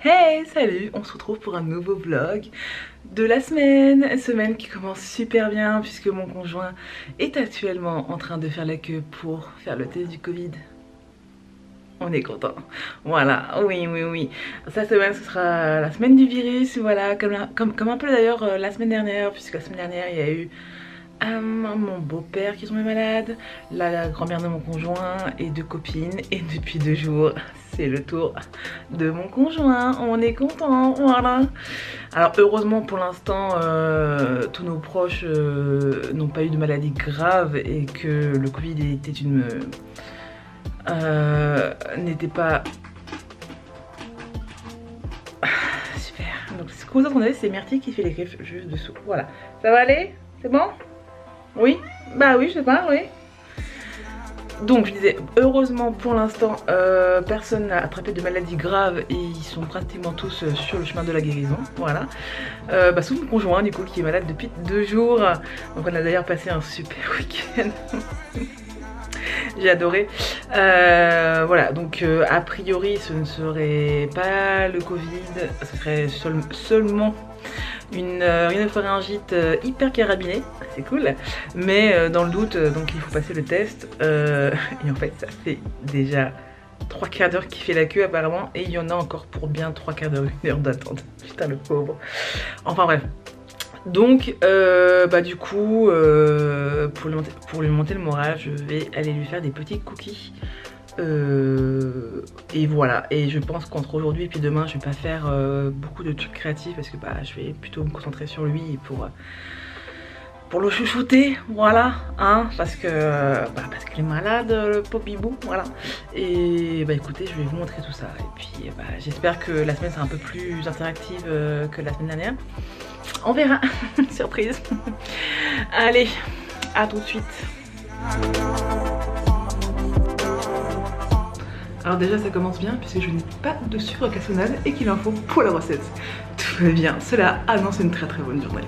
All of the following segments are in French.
Hey, salut, on se retrouve pour un nouveau vlog de la semaine qui commence super bien puisque mon conjoint est actuellement en train de faire la queue pour faire le test du Covid. On est content, voilà, oui. Cette semaine ce sera la semaine du virus, voilà, comme un peu d'ailleurs la semaine dernière, puisque la semaine dernière il y a eu mon beau-père qui est tombé malade, la grand-mère de mon conjoint et 2 copines, et depuis 2 jours c'est le tour de mon conjoint. On est content, voilà. Alors heureusement pour l'instant tous nos proches n'ont pas eu de maladie grave et que le Covid était n'était pas super. Donc ce que vous entendez, c'est Myrtille qui fait les griffes juste dessous. Voilà, ça va aller? C'est bon? Oui? Bah oui, je sais pas, oui. Donc je disais, heureusement pour l'instant personne n'a attrapé de maladie grave et ils sont pratiquement tous sur le chemin de la guérison, voilà. Sauf mon conjoint du coup qui est malade depuis 2 jours, donc on a d'ailleurs passé un super week-end. J'ai adoré. Voilà, donc a priori ce ne serait pas le Covid, ce serait seulement une rhinopharyngite hyper carabinée, c'est cool, mais dans le doute, donc il faut passer le test, et en fait ça fait déjà 3 quarts d'heure qu'il fait la queue apparemment, et il y en a encore pour bien 3 quarts d'heure, 1 heure d'attente, putain le pauvre. Enfin bref. Donc du coup pour lui monter le moral, je vais aller lui faire des petits cookies. Et voilà, et je pense qu'entre aujourd'hui et puis demain je vais pas faire beaucoup de trucs créatifs parce que je vais plutôt me concentrer sur lui pour le chouchouter, voilà, hein, parce qu'il est malade, le pauvre bibou, voilà. Et écoutez, je vais vous montrer tout ça, et puis j'espère que la semaine sera un peu plus interactive que la semaine dernière. On verra, surprise. Allez, à tout de suite. Alors déjà ça commence bien puisque je n'ai pas de sucre cassonade et qu'il en faut pour la recette. Tout va bien, cela annonce une très bonne journée.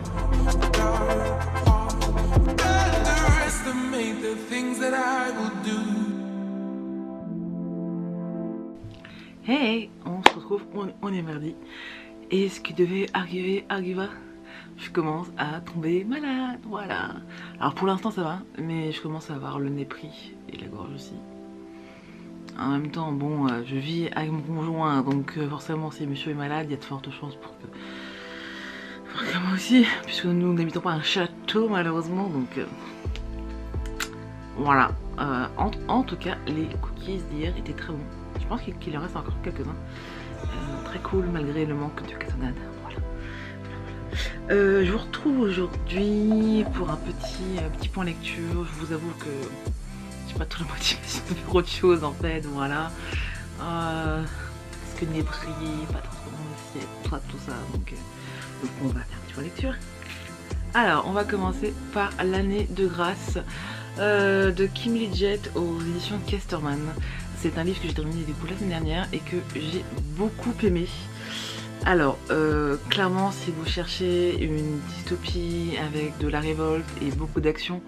Hey, on se retrouve, on est mardi. Et ce qui devait arriver, arriva. Je commence à tomber malade, voilà. Alors pour l'instant ça va, mais je commence à avoir le nez pris et la gorge aussi. En même temps, bon, je vis avec mon conjoint, donc forcément si monsieur est malade, il y a de fortes chances pour que moi aussi, puisque nous n'habitons pas un château malheureusement, donc voilà. En tout cas, les cookies d'hier étaient très bons. Je pense qu'il en reste encore quelques-uns. Très cool malgré le manque de cassonade. Voilà. Je vous retrouve aujourd'hui pour un petit point lecture. Je vous avoue que j'ai pas trop la motivation de faire autre chose en fait, voilà. Parce que nez pris, pas trop tout ça, donc on va faire un petit point lecture. Alors on va commencer par l'année de grâce de Kim Liggett aux éditions Casterman. C'est un livre que j'ai terminé du coup la semaine dernière et que j'ai beaucoup aimé. Alors clairement si vous cherchez une dystopie avec de la révolte et beaucoup d'action,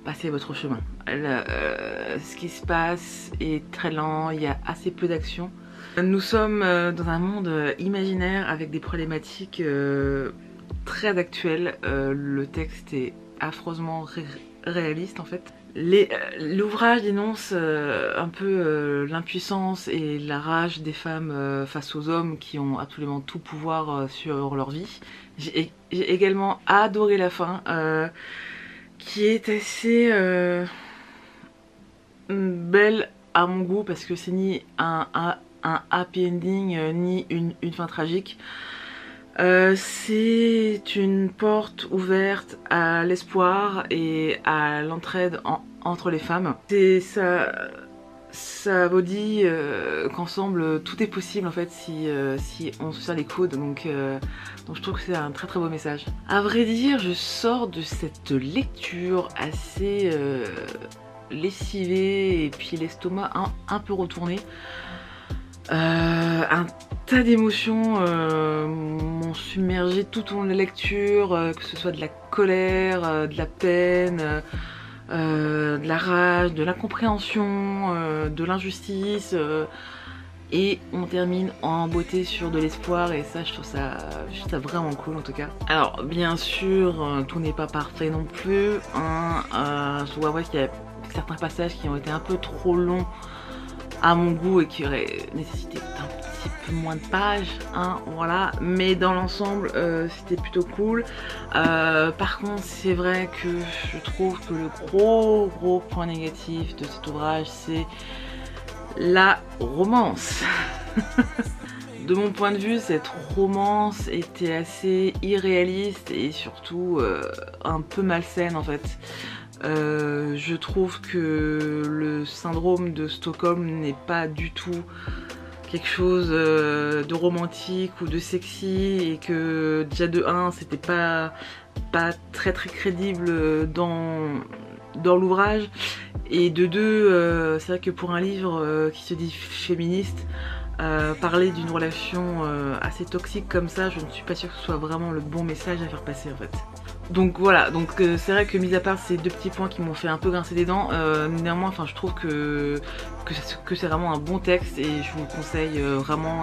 passez votre chemin. Ce qui se passe est très lent, il y a assez peu d'action. Nous sommes dans un monde imaginaire avec des problématiques très actuelles. Le texte est affreusement réaliste en fait. L'ouvrage dénonce un peu l'impuissance et la rage des femmes face aux hommes qui ont absolument tout pouvoir sur leur vie. J'ai également adoré la fin. Qui est assez belle à mon goût parce que c'est ni un happy ending ni une fin tragique. C'est une porte ouverte à l'espoir et à l'entraide entre les femmes. Ça vous dit qu'ensemble tout est possible en fait si on se serre les coudes, donc je trouve que c'est un très beau message. À vrai dire, je sors de cette lecture assez lessivée et puis l'estomac un peu retourné. Un tas d'émotions m'ont submergé tout au long de la lecture, que ce soit de la colère, de la peine, de la rage, de l'incompréhension, de l'injustice. Et on termine en beauté sur de l'espoir et ça je trouve ça vraiment cool en tout cas. Alors bien sûr tout n'est pas parfait non plus, hein. Je dois avouer qu'il y a certains passages qui ont été un peu trop longs à mon goût et qui auraient nécessité un petit peu moins de pages, hein, voilà. Mais dans l'ensemble c'était plutôt cool. Par contre c'est vrai que je trouve que le gros point négatif de cet ouvrage c'est la romance. De mon point de vue, cette romance était assez irréaliste et surtout un peu malsaine en fait. Je trouve que le syndrome de Stockholm n'est pas du tout quelque chose de romantique ou de sexy et que déjà de 1 c'était pas très crédible dans l'ouvrage. Et de 2, c'est vrai que pour un livre qui se dit féministe, parler d'une relation assez toxique comme ça, je ne suis pas sûre que ce soit vraiment le bon message à faire passer en fait. Donc voilà, donc c'est vrai que mis à part ces 2 petits points qui m'ont fait un peu grincer des dents, néanmoins enfin je trouve que c'est vraiment un bon texte et je vous le conseille vraiment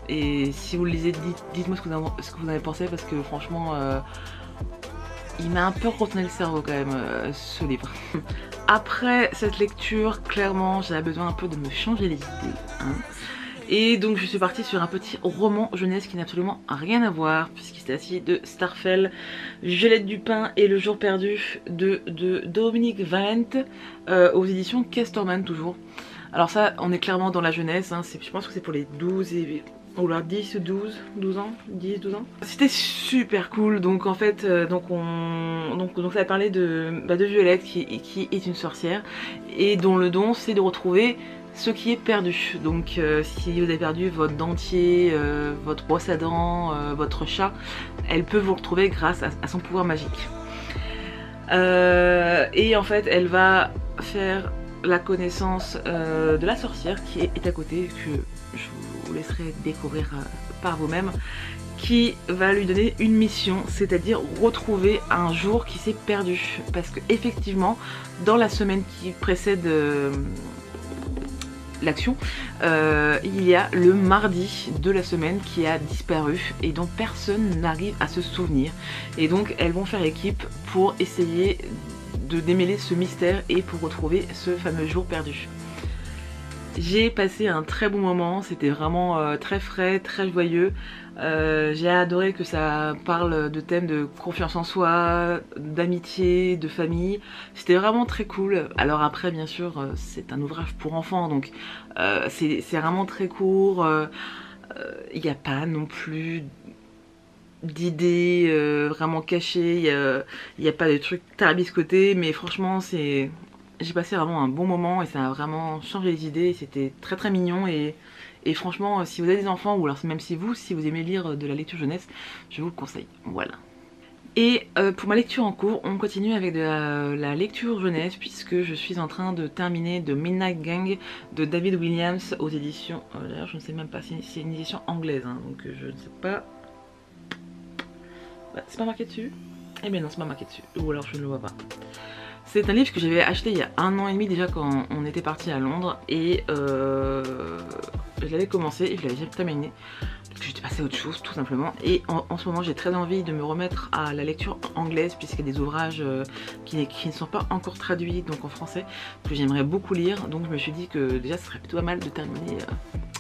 et si vous le lisez dites-moi ce que vous en avez pensé parce que franchement il m'a un peu retourné le cerveau quand même ce livre. Après cette lecture, clairement j'avais besoin un peu de me changer les idées, hein. Et donc je suis partie sur un petit roman jeunesse qui n'a absolument rien à voir puisqu'il s'agit de Starfell, Violette Dupin et Le Jour Perdu de Dominique Valent aux éditions Casterman toujours. Alors ça on est clairement dans la jeunesse, hein. Je pense que c'est pour les 12 et... ou là 10 ou 12 ans, 10-12 ans. C'était super cool, donc en fait donc ça a parlé de Violette qui est une sorcière et dont le don c'est de retrouver ce qui est perdu. Donc si vous avez perdu votre dentier, votre brosse à dents, votre chat, elle peut vous retrouver grâce à son pouvoir magique. Et en fait elle va faire la connaissance de la sorcière qui est à côté, que je vous laisserai découvrir par vous-même, qui va lui donner une mission, c'est-à-dire retrouver un jour qui s'est perdu. Parce que effectivement, dans la semaine qui précède l'action, il y a le mardi de la semaine qui a disparu et dont personne n'arrive à se souvenir. Et donc elles vont faire équipe pour essayer de démêler ce mystère et pour retrouver ce fameux jour perdu. J'ai passé un très bon moment, c'était vraiment très frais, très joyeux. J'ai adoré que ça parle de thèmes de confiance en soi, d'amitié, de famille. C'était vraiment très cool. Alors après bien sûr c'est un ouvrage pour enfants donc c'est vraiment très court. Il n'y a pas non plus d'idées vraiment cachées, il n'y a pas de trucs tarabiscotés, mais franchement c'est... J'ai passé vraiment un bon moment et ça a vraiment changé les idées, c'était très mignon et franchement si vous avez des enfants ou alors même si vous aimez lire de la lecture jeunesse, je vous le conseille, voilà. Et pour ma lecture en cours, on continue avec de la lecture jeunesse puisque je suis en train de terminer The Midnight Gang de David Williams aux éditions... D'ailleurs je ne sais même pas, c'est une édition anglaise hein, donc je ne sais pas... Bah, c'est pas marqué dessus? Eh bien non, c'est pas marqué dessus, ou alors je ne le vois pas. C'est un livre que j'avais acheté il y a 1 an et demi déjà quand on était parti à Londres et je l'avais commencé et je l'avais jamais terminé parce que j'étais passée à autre chose tout simplement. Et en ce moment j'ai très envie de me remettre à la lecture anglaise puisqu'il y a des ouvrages qui ne sont pas encore traduits donc en français que j'aimerais beaucoup lire, donc je me suis dit que déjà ce serait plutôt pas mal de terminer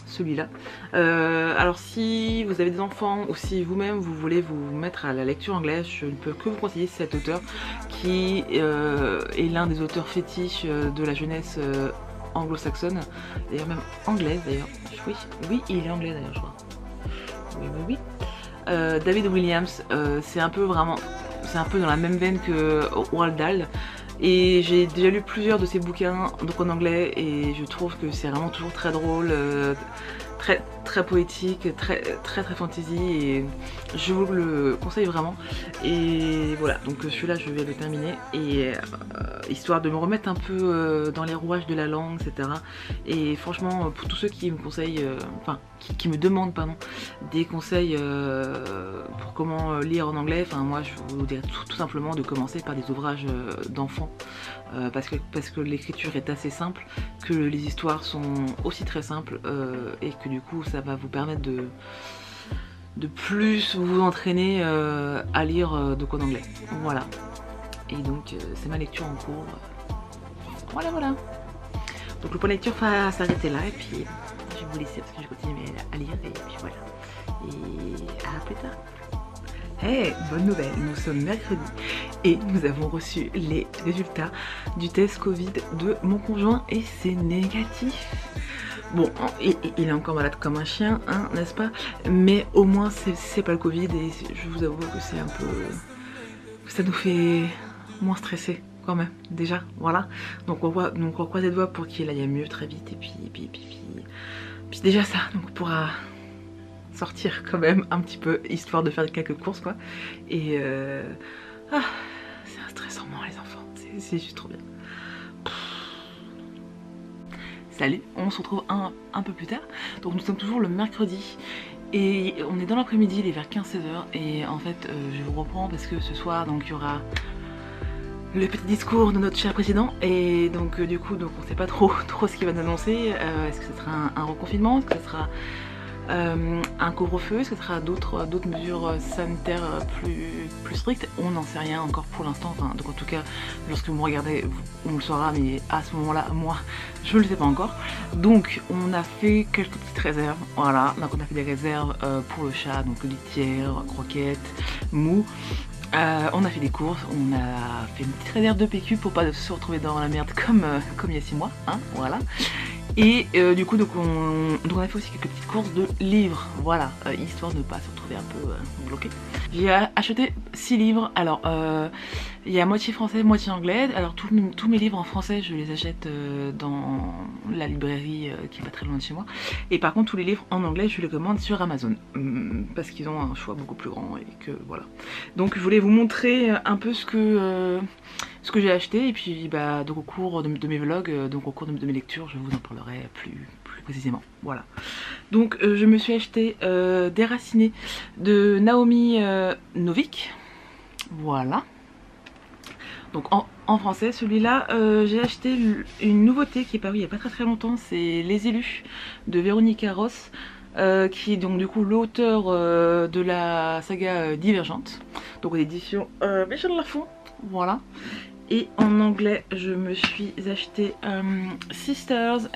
celui-là. Alors si vous avez des enfants ou si vous-même vous voulez vous mettre à la lecture anglaise, je ne peux que vous conseiller cet auteur qui est l'un des auteurs fétiches de la jeunesse anglo-saxonne, d'ailleurs même anglaise d'ailleurs. Oui, il est anglais d'ailleurs je crois. Oui. David Williams, c'est un peu dans la même veine que Roald Dahl. Et j'ai déjà lu plusieurs de ses bouquins donc en anglais et je trouve que c'est vraiment toujours très drôle, très poétique, très fantasy et je vous le conseille vraiment. Et voilà, donc celui-là je vais le terminer et histoire de me remettre un peu dans les rouages de la langue, etc. Et franchement pour tous ceux qui me conseillent, qui me demandent pardon, des conseils pour comment lire en anglais, moi je vous dirais tout simplement de commencer par des ouvrages d'enfants enfants. Parce que l'écriture est assez simple, que les histoires sont aussi très simples et que du coup ça va vous permettre de plus vous entraîner à lire de quoi d'anglais. Voilà. Et donc c'est ma lecture en cours. Voilà voilà. Donc le point de lecture va s'arrêter là et puis je vais vous laisser parce que je continue à lire et puis voilà. Et à plus tard. Hey, bonne nouvelle, nous sommes mercredi et nous avons reçu les résultats du test Covid de mon conjoint et c'est négatif. Bon, il est encore malade comme un chien, hein, n'est-ce pas? Mais au moins c'est pas le Covid et je vous avoue que c'est un peu... ça nous fait moins stresser quand même, déjà, voilà. Donc on croise les doigts pour qu'il aille mieux très vite et puis déjà ça, donc on pourra sortir quand même un petit peu histoire de faire quelques courses quoi. Et c'est un stress en moins les enfants, c'est juste trop bien. Salut, on se retrouve un peu plus tard. Donc nous sommes toujours le mercredi et on est dans l'après-midi, il est vers 15-16 h et en fait je vous reprends parce que ce soir donc il y aura le petit discours de notre cher président et donc du coup donc on sait pas trop ce qu'il va nous annoncer. Est-ce que ce sera un reconfinement, est-ce que ce sera un couvre-feu, est-ce que ce sera d'autres mesures sanitaires plus strictes? On n'en sait rien encore pour l'instant, enfin, donc en tout cas lorsque vous me regardez on le saura, mais à ce moment là moi je ne le sais pas encore. Donc on a fait quelques petites réserves, voilà, donc on a fait des réserves pour le chat, donc litière, croquettes, mou. On a fait des courses, on a fait une petite réserve de PQ pour pas se retrouver dans la merde comme il y a 6 mois, hein, voilà. Et du coup donc on a fait aussi quelques petites courses de livres, voilà, histoire de ne pas se retrouver un peu bloqué. J'ai acheté 6 livres, alors il y a moitié français, moitié anglais. Alors tous mes livres en français je les achète dans la librairie qui est pas très loin de chez moi. Et par contre tous les livres en anglais je les commande sur Amazon, parce qu'ils ont un choix beaucoup plus grand et que voilà. Donc je voulais vous montrer un peu ce que j'ai acheté et puis bah, donc au cours de mes vlogs, donc au cours de mes lectures je vous en parlerai plus précisément, voilà. Donc je me suis acheté Déraciné de Naomi Novik, voilà. Donc en français celui-là j'ai acheté une nouveauté qui est parue il n'y a pas très longtemps, c'est Les Élus de Véronica Ross, qui est donc du coup l'auteur de la saga Divergente, donc aux éditions Michel Lafon, voilà. Et en anglais je me suis acheté Sisters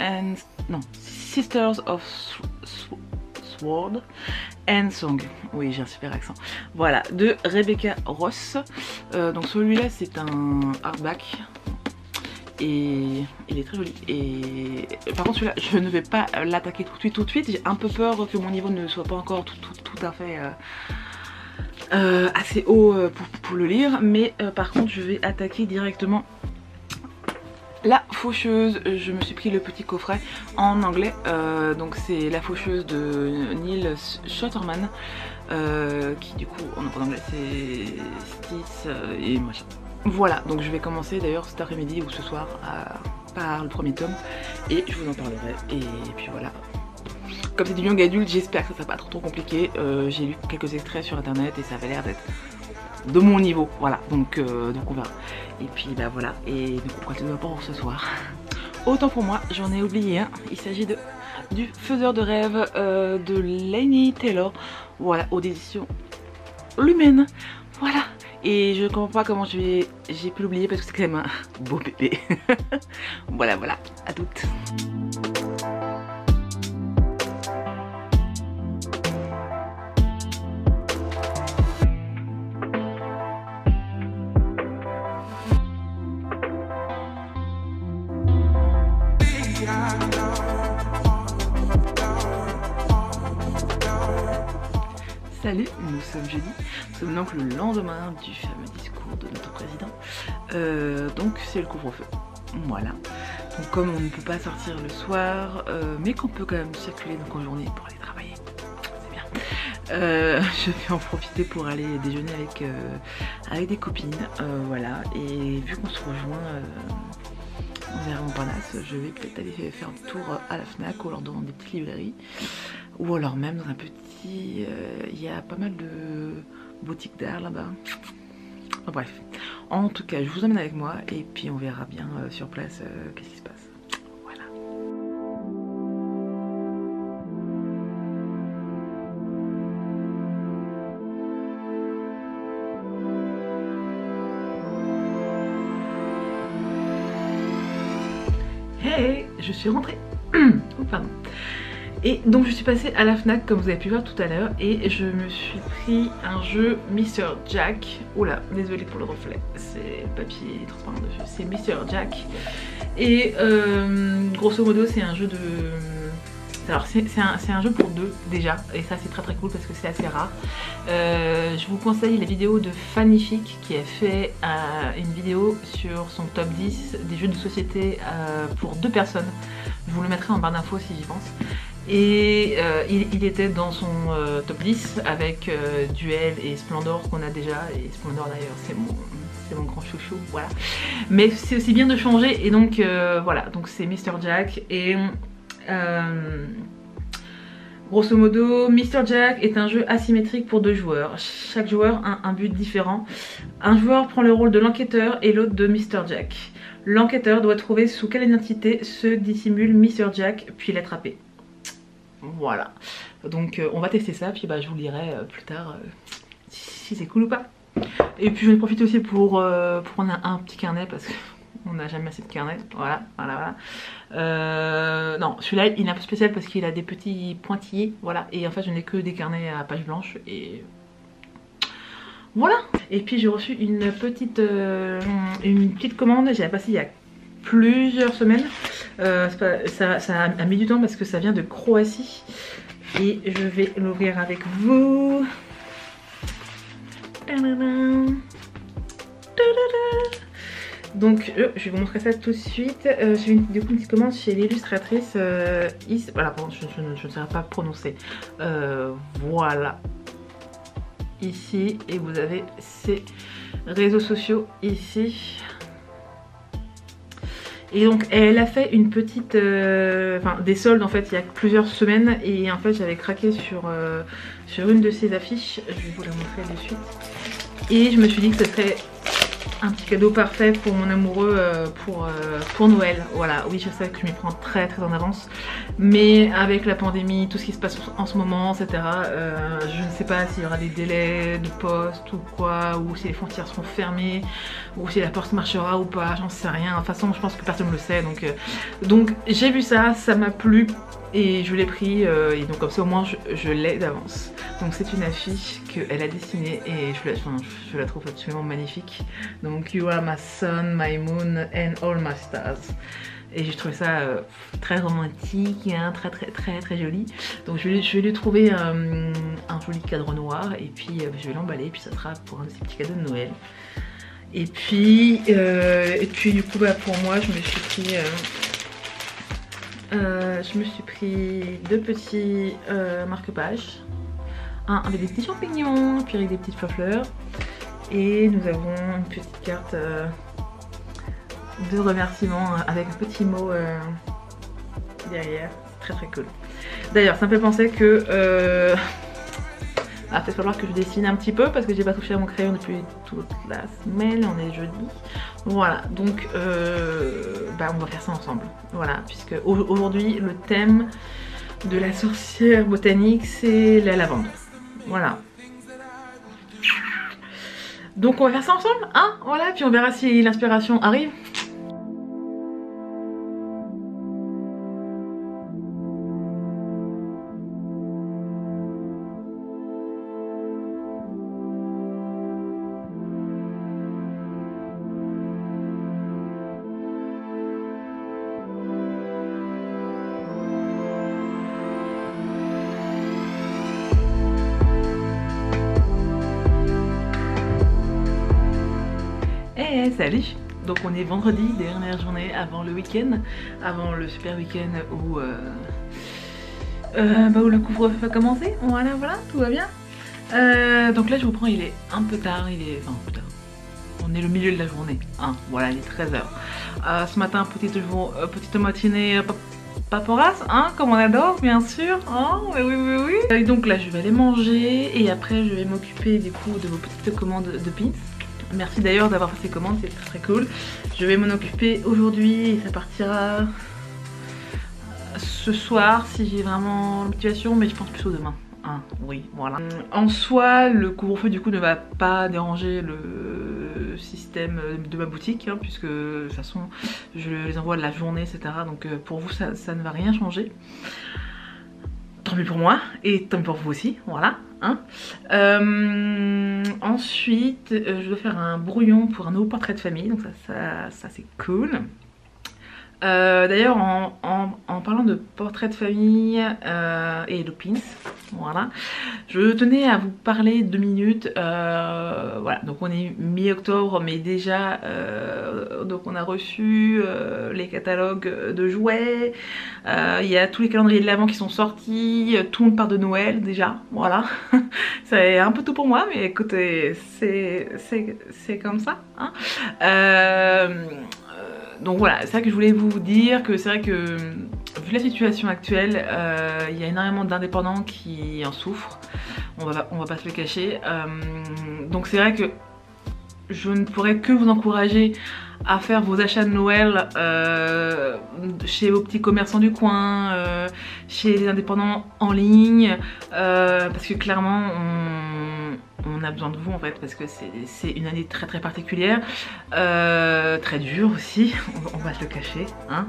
of Sword and Song, oui j'ai un super accent, voilà, de Rebecca Ross. Donc celui-là c'est un hardback et il est très joli. Et par contre celui-là je ne vais pas l'attaquer tout de suite, j'ai un peu peur que mon niveau ne soit pas encore tout à fait assez haut pour le lire, mais par contre je vais attaquer directement La Faucheuse. Je me suis pris le petit coffret en anglais, donc c'est La Faucheuse de Neil Schotterman, qui du coup en anglais c'est Stis et machin. Voilà, donc je vais commencer d'ailleurs cet après-midi ou ce soir par le premier tome et je vous en parlerai. Et puis voilà. Comme c'est du young adulte, j'espère que ça sera pas trop compliqué. J'ai lu quelques extraits sur internet et ça avait l'air d'être de mon niveau, voilà, donc on verra. Et puis bah voilà, et donc on croise les doigts pour ce soir. Autant pour moi, j'en ai oublié un, il s'agit du Faiseur de rêves de Laini Taylor, voilà, aux éditions Lumen, voilà. Et je comprends pas comment j'ai pu l'oublier parce que c'est quand même un beau bébé. Voilà, à toutes. Salut, nous sommes jeudi, nous sommes donc le lendemain du fameux discours de notre président, donc c'est le couvre-feu, voilà. Donc comme on ne peut pas sortir le soir, mais qu'on peut quand même circuler donc en journée pour aller travailler, c'est bien, je vais en profiter pour aller déjeuner avec des copines, voilà, et vu qu'on se rejoint vers Montparnasse, je vais peut-être aller faire un tour à la Fnac ou alors dans des petites librairies, ou alors même dans un petit... il y a pas mal de boutiques d'art là-bas. Bref, En tout cas, je vous emmène avec moi et puis on verra bien sur place qu'est-ce qui se passe. Voilà. Hey, je suis rentrée. Oh, pardon. Et donc je suis passée à la Fnac comme vous avez pu voir tout à l'heure et je me suis pris un jeu Mr. Jack. Oula, désolée pour le reflet, c'est le papier transparent dessus, c'est Mr. Jack. Et grosso modo c'est un jeu de... Alors c'est un jeu pour deux déjà, et ça c'est très cool parce que c'est assez rare. Je vous conseille la vidéo de Fanific qui a fait une vidéo sur son top 10 des jeux de société pour deux personnes. Je vous le mettrai en barre d'infos si j'y pense. Et il était dans son top 10 avec Duel et Splendor qu'on a déjà, et Splendor d'ailleurs c'est mon grand chouchou, voilà. Mais c'est aussi bien de changer, et donc voilà, donc c'est Mr. Jack. Et grosso modo, Mr. Jack est un jeu asymétrique pour deux joueurs. Chaque joueur a un but différent. Un joueur prend le rôle de l'enquêteur et l'autre de Mr. Jack. L'enquêteur doit trouver sous quelle identité se dissimule Mr. Jack, puis l'attraper. Voilà, donc on va tester ça, puis bah, je vous lirai plus tard si c'est cool ou pas. Et puis je vais profiter aussi pour prendre un petit carnet parce qu'on n'a jamais assez de carnet. Voilà. Non, celui-là il est un peu spécial parce qu'il a des petits pointillés, voilà. Et en fait je n'ai que des carnets à page blanche et voilà. Et puis j'ai reçu une petite commande, j'avais passé il y a plusieurs semaines. Ça a mis du temps parce que ça vient de Croatie et je vais l'ouvrir avec vous. Donc je vais vous montrer ça tout de suite. J'ai du coup une petite commande chez l'illustratrice voilà, pardon, je ne saurais pas prononcer. Voilà, ici, et vous avez ses réseaux sociaux ici. Et donc elle a fait une petite, des soldes en fait il y a plusieurs semaines, et en fait j'avais craqué sur une de ses affiches, je vais vous la montrer de suite. Et je me suis dit que ce serait un petit cadeau parfait pour mon amoureux pour Noël. Voilà, oui je sais que je m'y prends très en avance, mais avec la pandémie, tout ce qui se passe en ce moment, etc. Je ne sais pas s'il y aura des délais de poste ou quoi, ou si les frontières seront fermées, ou si la poste marchera ou pas, j'en sais rien. De toute façon je pense que personne ne le sait, donc j'ai vu ça, ça m'a plu et je l'ai pris, et donc comme ça au moins je l'ai d'avance. Donc c'est une affiche qu'elle a dessinée et je la trouve absolument magnifique. Donc You are my sun, my moon and all my stars. Et j'ai trouvé ça très romantique, hein, très joli. Donc je vais lui trouver un joli cadre noir, et puis je vais l'emballer, et puis ça sera pour un de ces petits cadeaux de Noël. Et puis du coup bah, pour moi je me suis pris deux petits marque-pages. Un avec des petits champignons, puis avec des petites fleurs. Et nous avons une petite carte de remerciement avec un petit mot derrière. Très cool. D'ailleurs ça me fait penser que va peut-être falloir que je dessine un petit peu parce que j'ai pas touché à mon crayon depuis toute la semaine. On est jeudi. Voilà, donc on va faire ça ensemble. Voilà, puisque aujourd'hui le thème de la sorcière botanique c'est la lavande. Voilà. Donc on va faire ça ensemble, hein, voilà, puis on verra si l'inspiration arrive. Hey, salut! Donc on est vendredi, dernière journée avant le week-end, avant le super week-end où le couvre-feu va commencer. Voilà, tout va bien. Donc là je vous prends, il est un peu tard, on est le milieu de la journée, hein, voilà, il est 13h. Ce matin, petite matinée paporasse, hein, comme on adore, bien sûr. Oh, oui. Et donc là je vais aller manger, et après je vais m'occuper du coup de vos petites commandes de pins. Merci d'ailleurs d'avoir fait ces commandes, c'est très cool. Je vais m'en occuper aujourd'hui et ça partira ce soir si j'ai vraiment la motivation, mais je pense plutôt demain. Hein, oui, voilà. En soi, le couvre-feu du coup ne va pas déranger le système de ma boutique, hein, puisque de toute façon je les envoie de la journée, etc. Donc pour vous ça ne va rien changer. Tant mieux pour moi et tant mieux pour vous aussi, voilà. Hein. Ensuite, je dois faire un brouillon pour un nouveau portrait de famille, donc ça c'est cool. D'ailleurs en parlant de portrait de famille et de pins, voilà, je tenais à vous parler 2 minutes. Voilà, donc on est mi-octobre, mais déjà donc on a reçu les catalogues de jouets, il y a tous les calendriers de l'Avent qui sont sortis, tout le monde part de Noël déjà, voilà. C'est un peu tout pour moi, mais écoutez, c'est comme ça, hein. Donc voilà, c'est ça que je voulais vous dire, que c'est vrai que vu la situation actuelle, il y a énormément d'indépendants qui en souffrent, on va pas se le cacher. Donc c'est vrai que je ne pourrais que vous encourager à faire vos achats de Noël chez vos petits commerçants du coin, chez les indépendants en ligne, parce que clairement on a besoin de vous en fait, parce que c'est une année très particulière, très dure aussi, on va se le cacher, hein.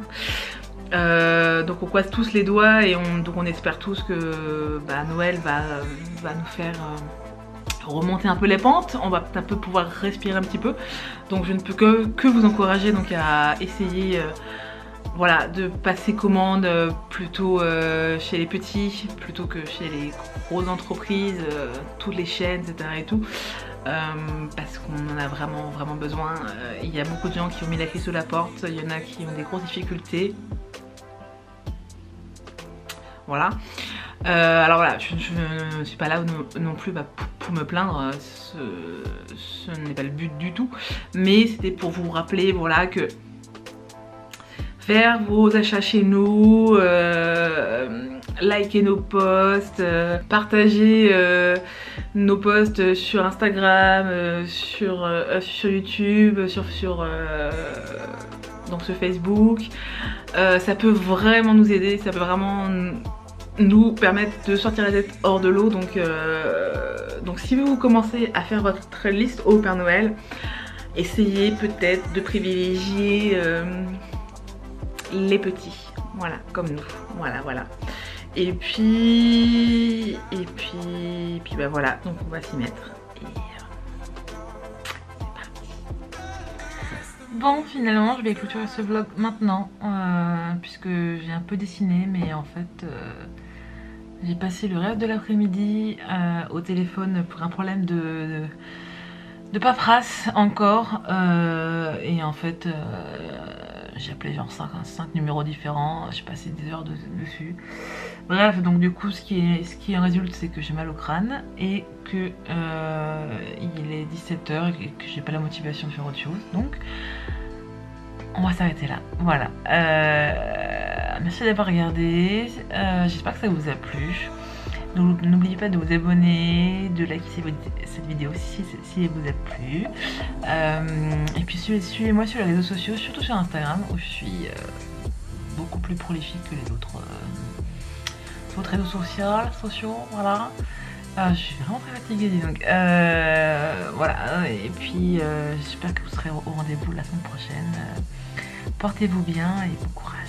Donc on croise tous les doigts et donc on espère tous que Noël va nous faire remonter un peu les pentes, on va peut-être un peu pouvoir respirer un petit peu. Donc je ne peux que vous encourager donc à essayer voilà, de passer commande plutôt chez les petits plutôt que chez les grosses entreprises, toutes les chaînes, etc. et tout. Parce qu'on en a vraiment besoin. Il y a beaucoup de gens qui ont mis la clé sous la porte, il y en a qui ont des grosses difficultés. Voilà. Alors voilà, je ne suis pas là non plus pour me plaindre, ce n'est pas le but du tout, mais c'était pour vous rappeler voilà, que faire vos achats chez nous, liker nos posts, partager nos posts sur Instagram, sur YouTube, donc sur Facebook, ça peut vraiment nous aider, ça peut vraiment nous permettre de sortir la tête hors de l'eau. Donc si vous commencez à faire votre liste au Père Noël, essayez peut-être de privilégier les petits, voilà, comme nous, voilà. Et puis voilà, donc on va s'y mettre. Bon, finalement je vais clôturer ce vlog maintenant, puisque j'ai un peu dessiné, mais en fait j'ai passé le reste de l'après-midi au téléphone pour un problème de paperasse encore, et en fait j'ai appelé genre 5 numéros différents, j'ai passé des heures dessus. Bref, donc du coup ce qui en résulte, c'est que j'ai mal au crâne et que il est 17h et que j'ai pas la motivation de faire autre chose. Donc on va s'arrêter là, voilà. Merci d'avoir regardé, j'espère que ça vous a plu. Donc n'oubliez pas de vous abonner, de liker cette vidéo si elle vous a plu. Et puis suivez-moi sur les réseaux sociaux, surtout sur Instagram, où je suis beaucoup plus prolifique que les autres réseaux sociaux, voilà. Je suis vraiment très fatiguée, dis donc. Voilà, et puis j'espère que vous serez au rendez-vous la semaine prochaine. Portez-vous bien et bon courage.